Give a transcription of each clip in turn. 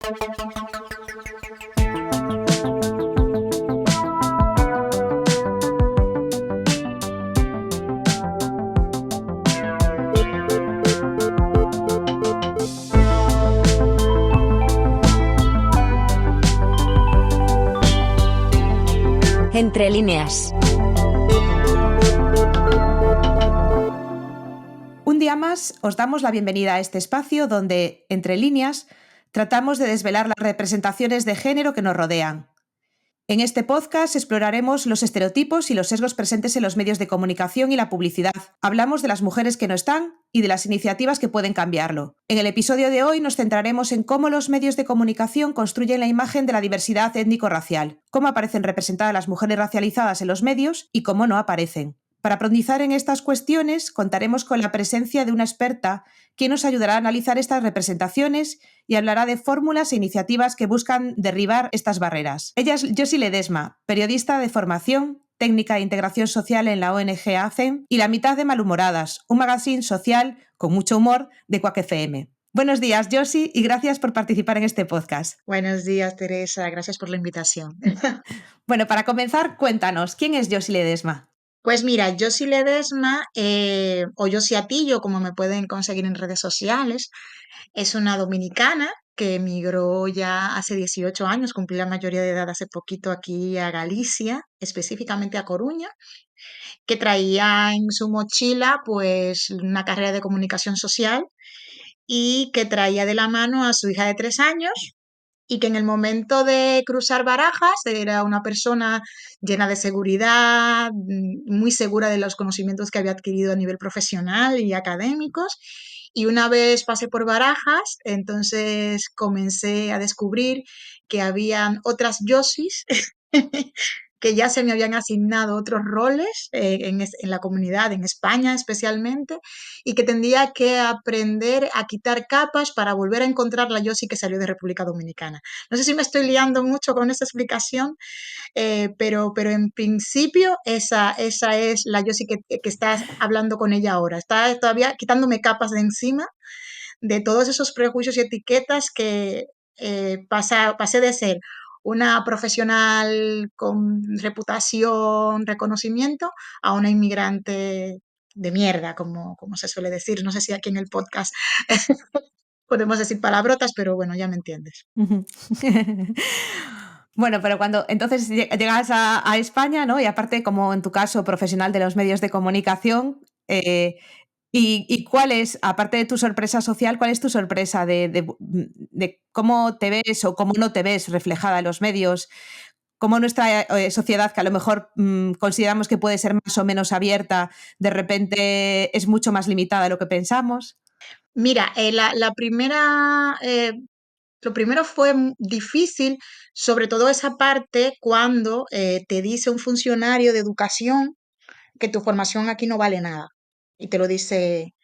Entre líneas. Un día más os damos la bienvenida a este espacio donde, entre líneas, tratamos de desvelar las representaciones de género que nos rodean. En este podcast exploraremos los estereotipos y los sesgos presentes en los medios de comunicación y la publicidad. Hablamos de las mujeres que no están y de las iniciativas que pueden cambiarlo. En el episodio de hoy nos centraremos en cómo los medios de comunicación construyen la imagen de la diversidad étnico-racial, cómo aparecen representadas las mujeres racializadas en los medios y cómo no aparecen. Para profundizar en estas cuestiones, contaremos con la presencia de una experta que nos ayudará a analizar estas representaciones y hablará de fórmulas e iniciativas que buscan derribar estas barreras. Ella es Josie Ledesma, periodista de formación, técnica de integración social en la ONG ACEN y la mitad de Malhumoradas, un magazine social con mucho humor de Quack FM. Buenos días, Josie, y gracias por participar en este podcast. Buenos días, Teresa. Gracias por la invitación. Bueno, para comenzar, cuéntanos, ¿quién es Josie Ledesma? Pues mira, Josie Ledesma, o Josie Atillo, como me pueden conseguir en redes sociales, es una dominicana que emigró ya hace 18 años, cumplí la mayoría de edad hace poquito aquí a Galicia, específicamente a Coruña, que traía en su mochila pues una carrera de comunicación social y que traía de la mano a su hija de 3 años y que en el momento de cruzar Barajas era una persona llena de seguridad, muy segura de los conocimientos que había adquirido a nivel profesional y académicos. Y una vez pasé por Barajas, entonces comencé a descubrir que habían otras Yosis que ya se me habían asignado otros roles en la comunidad, en España especialmente, y que tendría que aprender a quitar capas para volver a encontrar la Josie que salió de República Dominicana. No sé si me estoy liando mucho con esta explicación, pero en principio esa es la Josie que estás hablando con ella ahora. Está todavía quitándome capas de encima de todos esos prejuicios y etiquetas que pasé de ser una profesional con reputación, reconocimiento, a una inmigrante de mierda, como se suele decir. No sé si aquí en el podcast podemos decir palabrotas, pero bueno, ya me entiendes. Bueno, pero cuando entonces llegas a España, ¿no? Y aparte, como en tu caso, profesional de los medios de comunicación, ¿y cuál es, aparte de tu sorpresa social, cuál es tu sorpresa de cómo te ves o cómo no te ves reflejada en los medios? Cómo nuestra sociedad, que a lo mejor consideramos que puede ser más o menos abierta, de repente es mucho más limitada de lo que pensamos. Mira, lo primero fue difícil, sobre todo esa parte cuando te dice un funcionario de educación que tu formación aquí no vale nada y te lo dice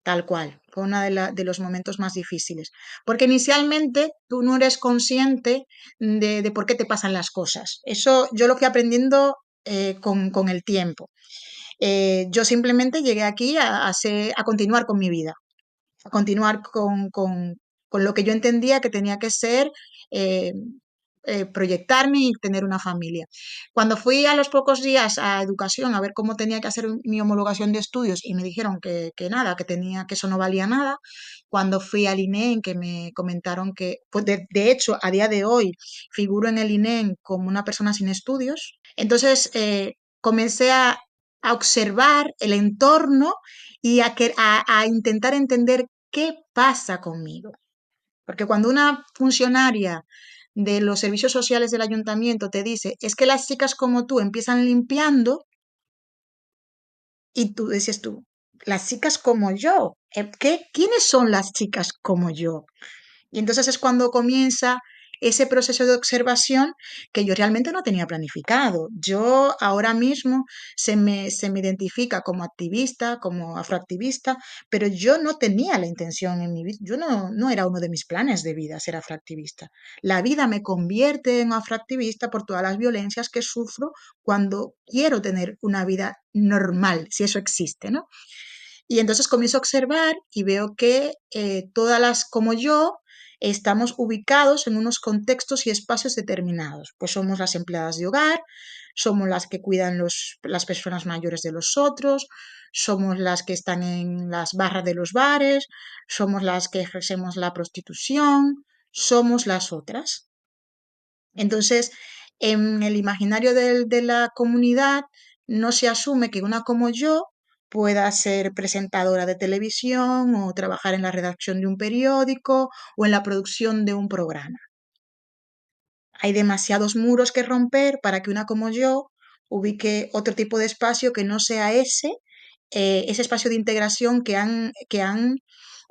tal cual. Fue uno de los momentos más difíciles, porque inicialmente tú no eres consciente de por qué te pasan las cosas. Eso yo lo fui aprendiendo con el tiempo. Yo simplemente llegué aquí a continuar con mi vida, a continuar con lo que yo entendía que tenía que ser, eh, proyectarme y tener una familia. Cuando fui a los pocos días a educación a ver cómo tenía que hacer mi homologación de estudios y me dijeron que nada, que eso no valía nada, cuando fui al INEM que me comentaron que, pues de hecho, a día de hoy figuro en el INEM como una persona sin estudios, entonces comencé a observar el entorno y a intentar entender qué pasa conmigo. Porque cuando una funcionaria de los servicios sociales del ayuntamiento te dice, es que las chicas como tú empiezan limpiando y tú dices tú, las chicas como yo, ¿quiénes son las chicas como yo? Y entonces es cuando comienza ese proceso de observación que yo realmente no tenía planificado. Yo ahora mismo se me identifica como activista, como afroactivista, pero yo no tenía la intención en mi vida, yo no era uno de mis planes de vida ser afroactivista. La vida me convierte en afroactivista por todas las violencias que sufro cuando quiero tener una vida normal, si eso existe, ¿no? Y entonces comienzo a observar y veo que todas las como yo estamos ubicados en unos contextos y espacios determinados. Pues somos las empleadas de hogar, somos las que cuidan las personas mayores de los otros, somos las que están en las barras de los bares, somos las que ejercemos la prostitución, somos las otras. Entonces, en el imaginario de la comunidad no se asume que una como yo pueda ser presentadora de televisión o trabajar en la redacción de un periódico o en la producción de un programa. Hay demasiados muros que romper para que una como yo ubique otro tipo de espacio que no sea ese espacio de integración que han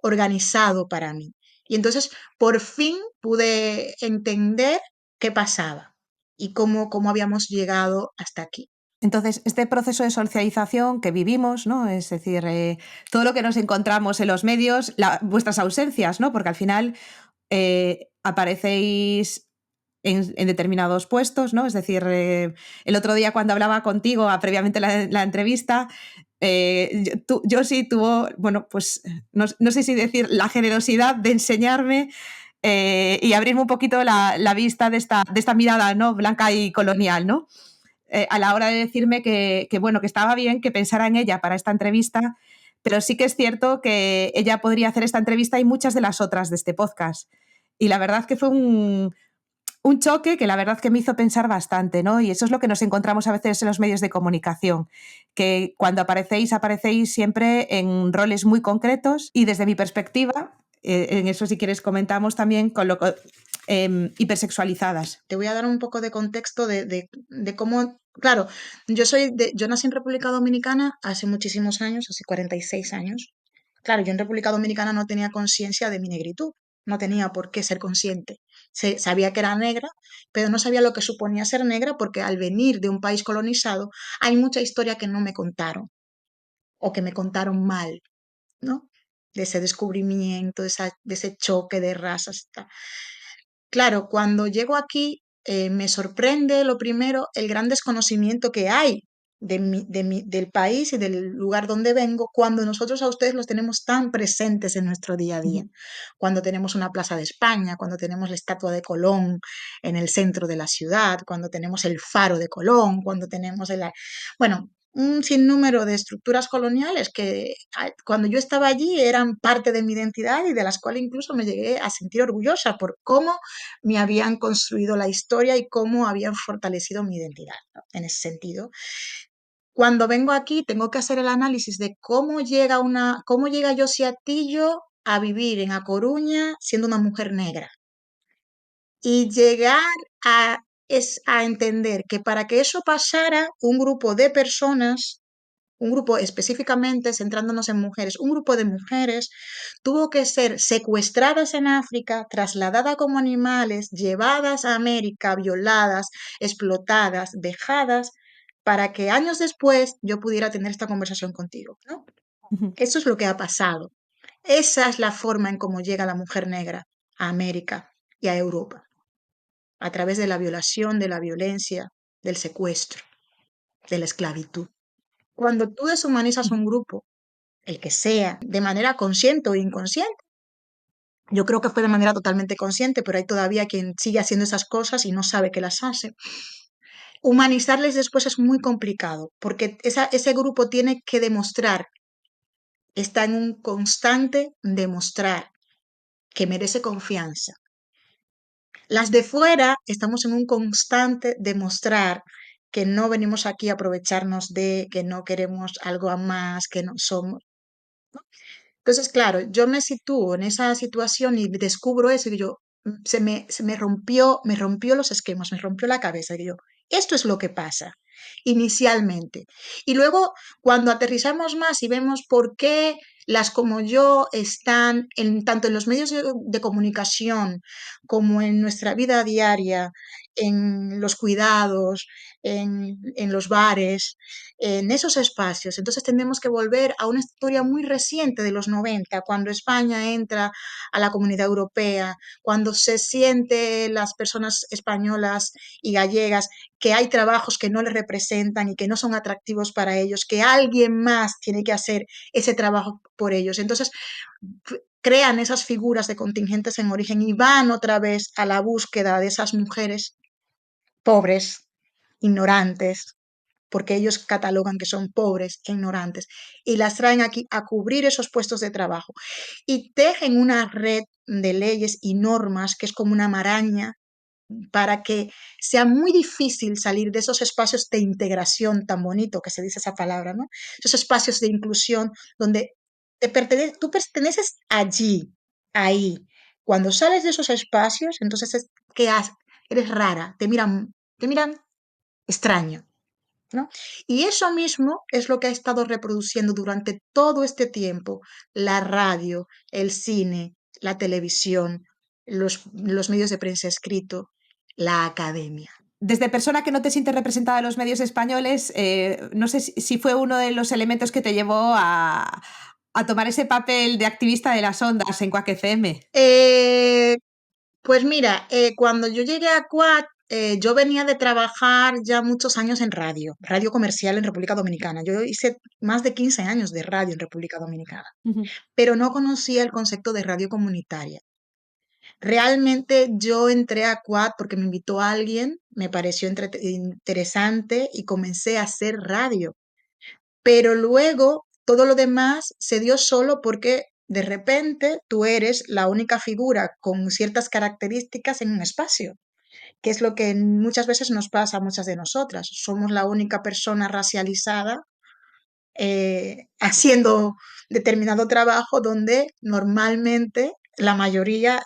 organizado para mí. Y entonces, por fin pude entender qué pasaba y cómo habíamos llegado hasta aquí. Entonces, este proceso de socialización que vivimos, ¿no? Es decir, todo lo que nos encontramos en los medios, vuestras ausencias, ¿no? Porque al final aparecéis en determinados puestos, ¿no? Es decir, el otro día cuando hablaba contigo, previamente la entrevista, yo sí tuvo, bueno, pues no sé si decir la generosidad de enseñarme y abrirme un poquito la vista de esta mirada, ¿no? Blanca y colonial, ¿no? A la hora de decirme bueno, que estaba bien que pensara en ella para esta entrevista, pero sí que es cierto que ella podría hacer esta entrevista y muchas de las otras de este podcast. Y la verdad que fue un choque que la verdad que me hizo pensar bastante, ¿no? Y eso es lo que nos encontramos a veces en los medios de comunicación, que cuando aparecéis siempre en roles muy concretos y desde mi perspectiva, en eso si quieres comentamos también, con lo hipersexualizadas. Te voy a dar un poco de contexto de cómo, claro, yo nací en República Dominicana hace muchísimos años, hace 46 años. Claro, yo en República Dominicana no tenía conciencia de mi negritud, no tenía por qué ser consciente. Sabía que era negra, pero no sabía lo que suponía ser negra porque al venir de un país colonizado hay mucha historia que no me contaron o que me contaron mal, ¿no? De ese descubrimiento, de ese choque de razas. Claro, cuando llego aquí me sorprende lo primero el gran desconocimiento que hay del país y del lugar donde vengo cuando nosotros a ustedes los tenemos tan presentes en nuestro día a día. Cuando tenemos una plaza de España, cuando tenemos la estatua de Colón en el centro de la ciudad, cuando tenemos el faro de Colón, cuando tenemos bueno, un sinnúmero de estructuras coloniales que cuando yo estaba allí eran parte de mi identidad y de las cuales incluso me llegué a sentir orgullosa por cómo me habían construido la historia y cómo habían fortalecido mi identidad, ¿no? En ese sentido. Cuando vengo aquí tengo que hacer el análisis de cómo llega Yosi Atillo a vivir en A Coruña siendo una mujer negra. Y llegar a entender que para que eso pasara, un grupo de personas, un grupo específicamente centrándonos en mujeres, un grupo de mujeres tuvo que ser secuestradas en África, trasladadas como animales, llevadas a América, violadas, explotadas, vejadas, para que años después yo pudiera tener esta conversación contigo, ¿no? Eso es lo que ha pasado. Esa es la forma en cómo llega la mujer negra a América y a Europa, a través de la violación, de la violencia, del secuestro, de la esclavitud. Cuando tú deshumanizas un grupo, el que sea, de manera consciente o inconsciente, yo creo que fue de manera totalmente consciente, pero hay todavía quien sigue haciendo esas cosas y no sabe que las hace. Humanizarles después es muy complicado, porque ese grupo tiene que demostrar, está en un constante demostrar que merece confianza. Las de fuera estamos en un constante demostrar que no venimos aquí a aprovecharnos que no queremos algo a más, que no somos. Entonces, claro, yo me sitúo en esa situación y descubro eso y yo, me rompió los esquemas, me rompió la cabeza y yo, esto es lo que pasa inicialmente. Y luego, cuando aterrizamos más y vemos por qué las como yo están tanto en los medios de comunicación como en nuestra vida diaria, en los cuidados, en los bares, en esos espacios. Entonces tendremos que volver a una historia muy reciente de los 90, cuando España entra a la Comunidad Europea, cuando se siente las personas españolas y gallegas que hay trabajos que no les representan y que no son atractivos para ellos, que alguien más tiene que hacer ese trabajo por ellos. Entonces, crean esas figuras de contingentes en origen y van otra vez a la búsqueda de esas mujeres pobres, ignorantes, porque ellos catalogan que son pobres e ignorantes, y las traen aquí a cubrir esos puestos de trabajo y tejen una red de leyes y normas que es como una maraña para que sea muy difícil salir de esos espacios de integración tan bonito que se dice esa palabra, ¿no? Esos espacios de inclusión donde tú perteneces allí, ahí. Cuando sales de esos espacios, entonces ¿qué haces? Eres rara, te miran extraño, ¿no? Y eso mismo es lo que ha estado reproduciendo durante todo este tiempo la radio, el cine, la televisión, los medios de prensa escrito, la academia. Desde persona que no te sientes representada en los medios españoles, no sé si fue uno de los elementos que te llevó a tomar ese papel de activista de las ondas en Quack FM. Eh, Pues mira, cuando yo llegué a Quad, yo venía de trabajar ya muchos años en radio comercial en República Dominicana. Yo hice más de 15 años de radio en República Dominicana, Ujú. pero no conocía el concepto de radio comunitaria. Realmente yo entré a Quad porque me invitó alguien, me pareció interesante y comencé a hacer radio. Pero luego todo lo demás se dio solo porque de repente tú eres la única figura con ciertas características en un espacio, que es lo que muchas veces nos pasa a muchas de nosotras. Somos la única persona racializada haciendo determinado trabajo donde normalmente la mayoría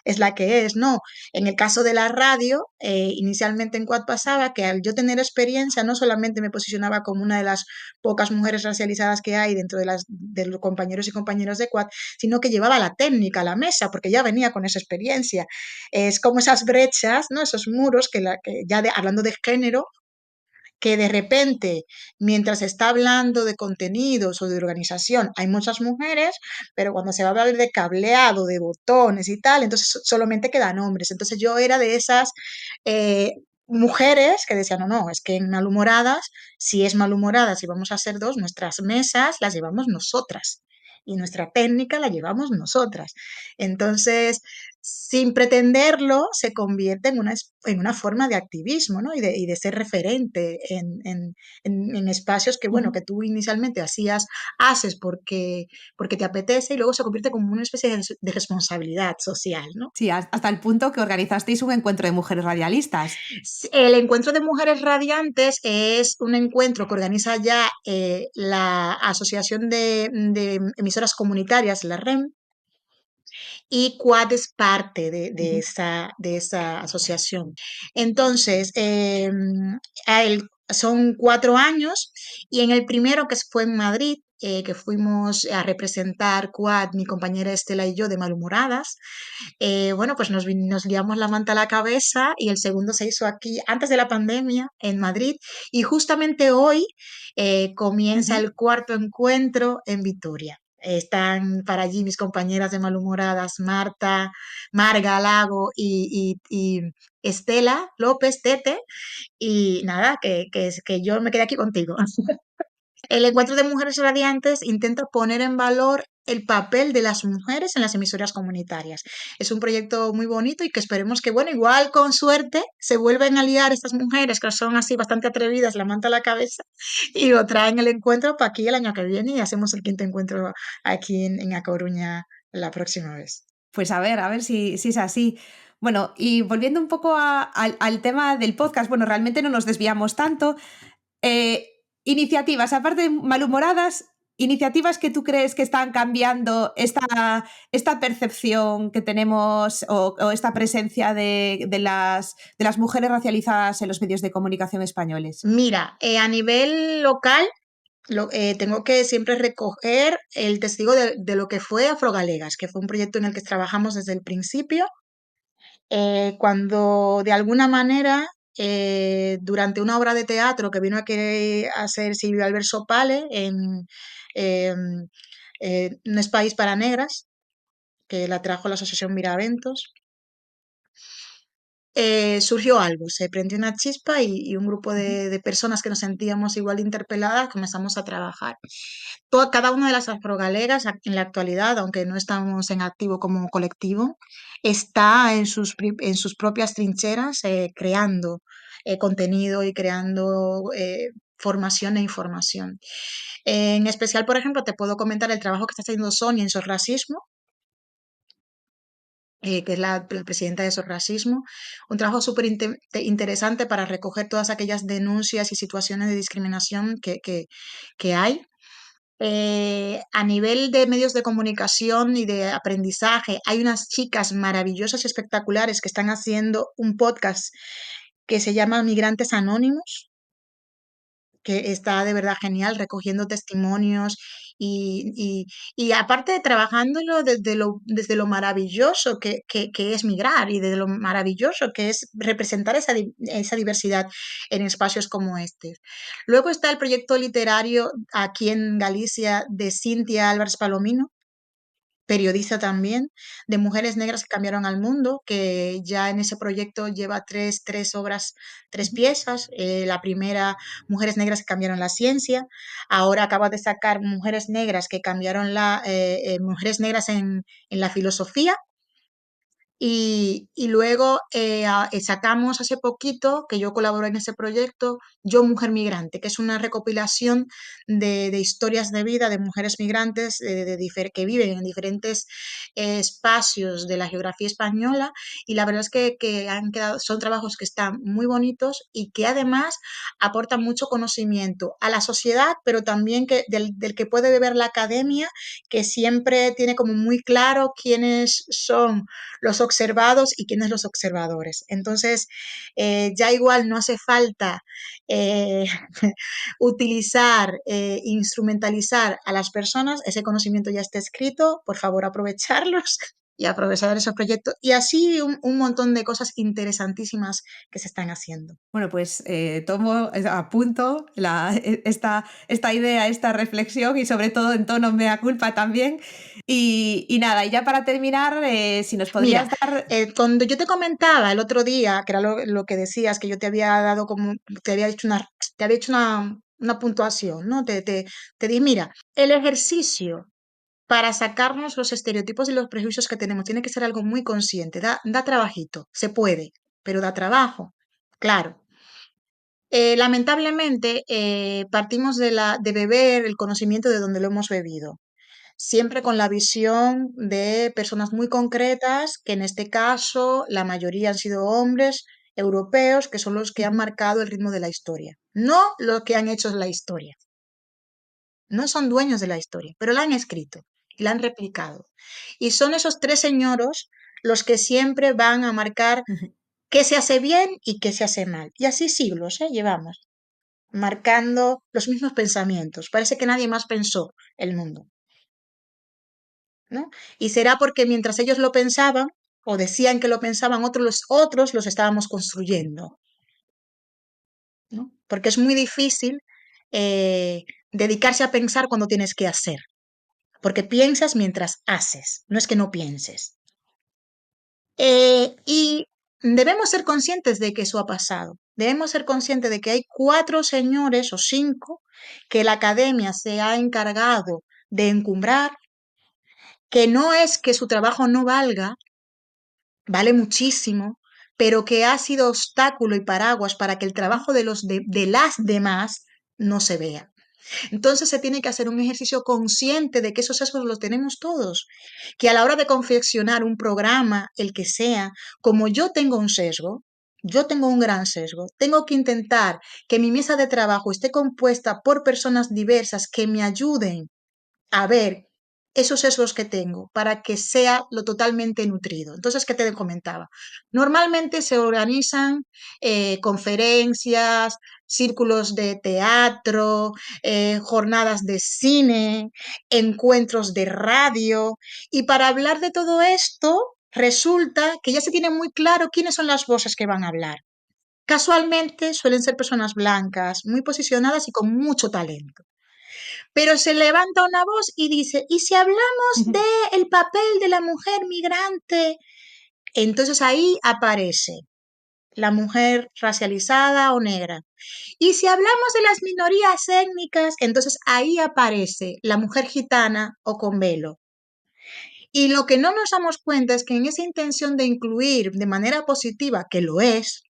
es la que es, ¿no? En el caso de la radio, inicialmente en Quad pasaba que al yo tener experiencia, no solamente me posicionaba como una de las pocas mujeres racializadas que hay dentro de los compañeros y compañeras de Quad, sino que llevaba la técnica a la mesa, porque ya venía con esa experiencia. Es como esas brechas, ¿no? Esos muros que ya hablando de género, que de repente, mientras se está hablando de contenidos o de organización, hay muchas mujeres, pero cuando se va a hablar de cableado, de botones y tal, entonces solamente quedan hombres. Entonces yo era de esas eh, mujeres que decían, no, no, es que en malhumoradas, si es malhumorada, si vamos a ser dos, nuestras mesas las llevamos nosotras y nuestra técnica la llevamos nosotras. Entonces, sin pretenderlo, se convierte en una forma de activismo, ¿no? Y de ser referente en espacios que, bueno, Ujú. que tú inicialmente haces porque te apetece y luego se convierte como una especie de responsabilidad social, ¿no? Sí, hasta el punto que organizasteis un encuentro de mujeres radialistas. El encuentro de mujeres radiantes es un encuentro que organiza ya la Asociación de Emisoras Comunitarias, la REM, y Quad es parte de Ujú. esa asociación. Entonces, son 4 años y en el primero que fue en Madrid, que fuimos a representar Quad, mi compañera Estela y yo, de Malhumoradas, bueno, pues nos liamos la manta a la cabeza y el segundo se hizo aquí antes de la pandemia en Madrid y justamente hoy comienza Ujú. el cuarto encuentro en Vitoria. Están para allí mis compañeras de Malhumoradas, Marga Lago y Estela López Tete. Y nada, que yo me quedé aquí contigo. El encuentro de mujeres radiantes intenta poner en valor el papel de las mujeres en las emisoras comunitarias. Es un proyecto muy bonito y que esperemos que, bueno, igual con suerte se vuelven a liar estas mujeres que son así bastante atrevidas, la manta a la cabeza, y lo traen el encuentro para aquí el año que viene y hacemos el quinto encuentro aquí en A Coruña la próxima vez. Pues a ver si es así. Bueno, y volviendo un poco al tema del podcast, bueno, realmente no nos desviamos tanto. Eh, iniciativas, aparte de malhumoradas, iniciativas que tú crees que están cambiando esta percepción que tenemos o esta presencia de las mujeres racializadas en los medios de comunicación españoles. Mira, a nivel local, tengo que siempre recoger el testigo de lo que fue Afrogalegas, que fue un proyecto en el que trabajamos desde el principio, cuando de alguna manera, durante una obra de teatro que vino a querer hacer Silvio Alberto Pale em, No es país para negras, que la trajo la Asociación Miraventos, surgió algo, se prendió una chispa y un grupo de personas que nos sentíamos igual de interpeladas comenzamos a trabajar. Cada una de las afrogalegas en la actualidad, aunque no estamos en activo como colectivo, está en sus propias trincheras creando contenido y creando formación e información. En especial, por ejemplo, te puedo comentar el trabajo que está haciendo Sonia en Sorracismo, que es la presidenta de Sorracismo, un trabajo súper interesante para recoger todas aquellas denuncias y situaciones de discriminación que hay. A nivel de medios de comunicación y de aprendizaje, hay unas chicas maravillosas y espectaculares que están haciendo un podcast que se llama Migrantes Anónimos, que está de verdad genial, recogiendo testimonios y, y- y aparte de trabajándolo desde lo maravilloso que es migrar y de lo maravilloso que es representar esa diversidad en espacios como este. Luego está el proyecto literario aquí en Galicia de Cintia Álvarez Palomino, periodista también, de mujeres negras que cambiaron al mundo, que ya en ese proyecto lleva tres obras, tres piezas. La primera, Mujeres negras que cambiaron la ciencia. Ahora acaba de sacar Mujeres negras que cambiaron Mujeres negras en la filosofía. Y luego sacamos hace poquito, que yo colaboro en ese proyecto, Yo Mujer Migrante, que es una recopilación de historias de vida de mujeres migrantes que viven en diferentes espacios de la geografía española. Y la verdad es que son trabajos que están muy bonitos y que además aportan mucho conocimiento a la sociedad, pero también del que puede beber la academia, que siempre tiene como muy claro quiénes son los observados y quiénes los observadores. Entonces, ya igual no hace falta eh, utilizar, instrumentalizar a las personas, ese conocimiento ya está escrito, por favor aprovecharlos y aprovechar esos proyectos y así un montón de cosas interesantísimas que se están haciendo. Bueno, pues tomo, apunto esta idea, esta reflexión y sobre todo en tono mea culpa también. Y nada, y ya para terminar, si nos Mira, podrías dar... cuando yo te comentaba el otro día, que era lo que decías, que yo te había dado como, te había hecho una puntuación, ¿no? Te dije, mira, el ejercicio para sacarnos los estereotipos y los prejuicios que tenemos tiene que ser algo muy consciente, da trabajito, se puede, pero da trabajo, claro. Lamentablemente, partimos de beber el conocimiento de donde lo hemos bebido siempre con la visión de personas muy concretas, que en este caso la mayoría han sido hombres europeos, que son los que han marcado el ritmo de la historia, no los que han hecho la historia. No son dueños de la historia, pero la han escrito y la han replicado. Y son esos tres señoros los que siempre van a marcar qué se hace bien y qué se hace mal. Y así siglos, llevamos, marcando los mismos pensamientos. Parece que nadie más pensó el mundo. ¿No? Y será porque mientras ellos lo pensaban o decían que lo pensaban, otros los estábamos construyendo, ¿no? Porque es muy difícil dedicarse a pensar cuando tienes que hacer, porque piensas mientras haces, no es que no pienses. Y debemos ser conscientes de que eso ha pasado. Debemos ser conscientes de que hay 4 señores o 5 que la academia se ha encargado de encumbrar, que no es que su trabajo no valga, vale muchísimo, pero que ha sido obstáculo y paraguas para que el trabajo de las demás no se vea. Entonces se tiene que hacer un ejercicio consciente de que esos sesgos los tenemos todos, que a la hora de confeccionar un programa, el que sea, como yo tengo un sesgo, yo tengo un gran sesgo, tengo que intentar que mi mesa de trabajo esté compuesta por personas diversas que me ayuden a ver esos sesgos que tengo para que sea lo totalmente nutrido. Entonces, ¿qué te comentaba? Normalmente se organizan conferencias, círculos de teatro, jornadas de cine, encuentros de radio, y para hablar de todo esto, resulta que ya se tiene muy claro quiénes son las voces que van a hablar. Casualmente suelen ser personas blancas, muy posicionadas y con mucho talento. Pero se levanta una voz y dice, ¿y si hablamos del papel de la mujer migrante? Entonces ahí aparece la mujer racializada o negra. Y si hablamos de las minorías étnicas, entonces ahí aparece la mujer gitana o con velo. Y lo que no nos damos cuenta es que en esa intención de incluir de manera positiva, que lo es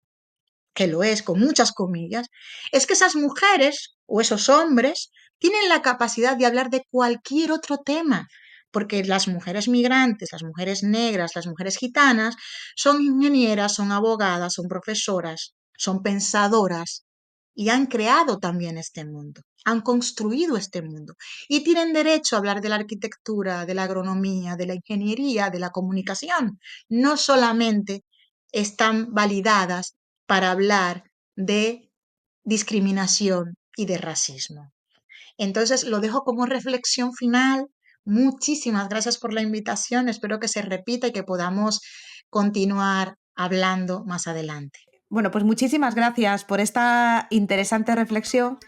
con muchas comillas, es que esas mujeres o esos hombres tienen la capacidad de hablar de cualquier otro tema, porque las mujeres migrantes, las mujeres negras, las mujeres gitanas son ingenieras, son abogadas, son profesoras, son pensadoras y han creado también este mundo, han construido este mundo y tienen derecho a hablar de la arquitectura, de la agronomía, de la ingeniería, de la comunicación. No solamente están validadas para hablar de discriminación y de racismo. Entonces, lo dejo como reflexión final. Muchísimas gracias por la invitación. Espero que se repita y que podamos continuar hablando más adelante. Bueno, pues muchísimas gracias por esta interesante reflexión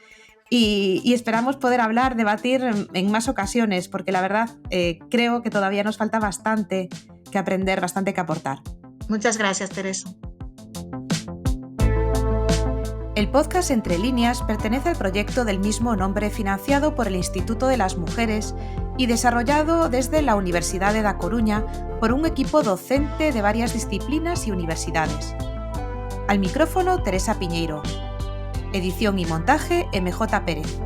y esperamos poder hablar, debatir en más ocasiones, porque la verdad creo que todavía nos falta bastante que aprender, bastante que aportar. Muchas gracias, Teresa. El podcast Entre Líneas pertenece al proyecto del mismo nombre financiado por el Instituto de las Mujeres y desarrollado desde la Universidad de Da Coruña por un equipo docente de varias disciplinas y universidades. Al micrófono, Teresa Piñeiro. Edición y montaje, MJ Pérez.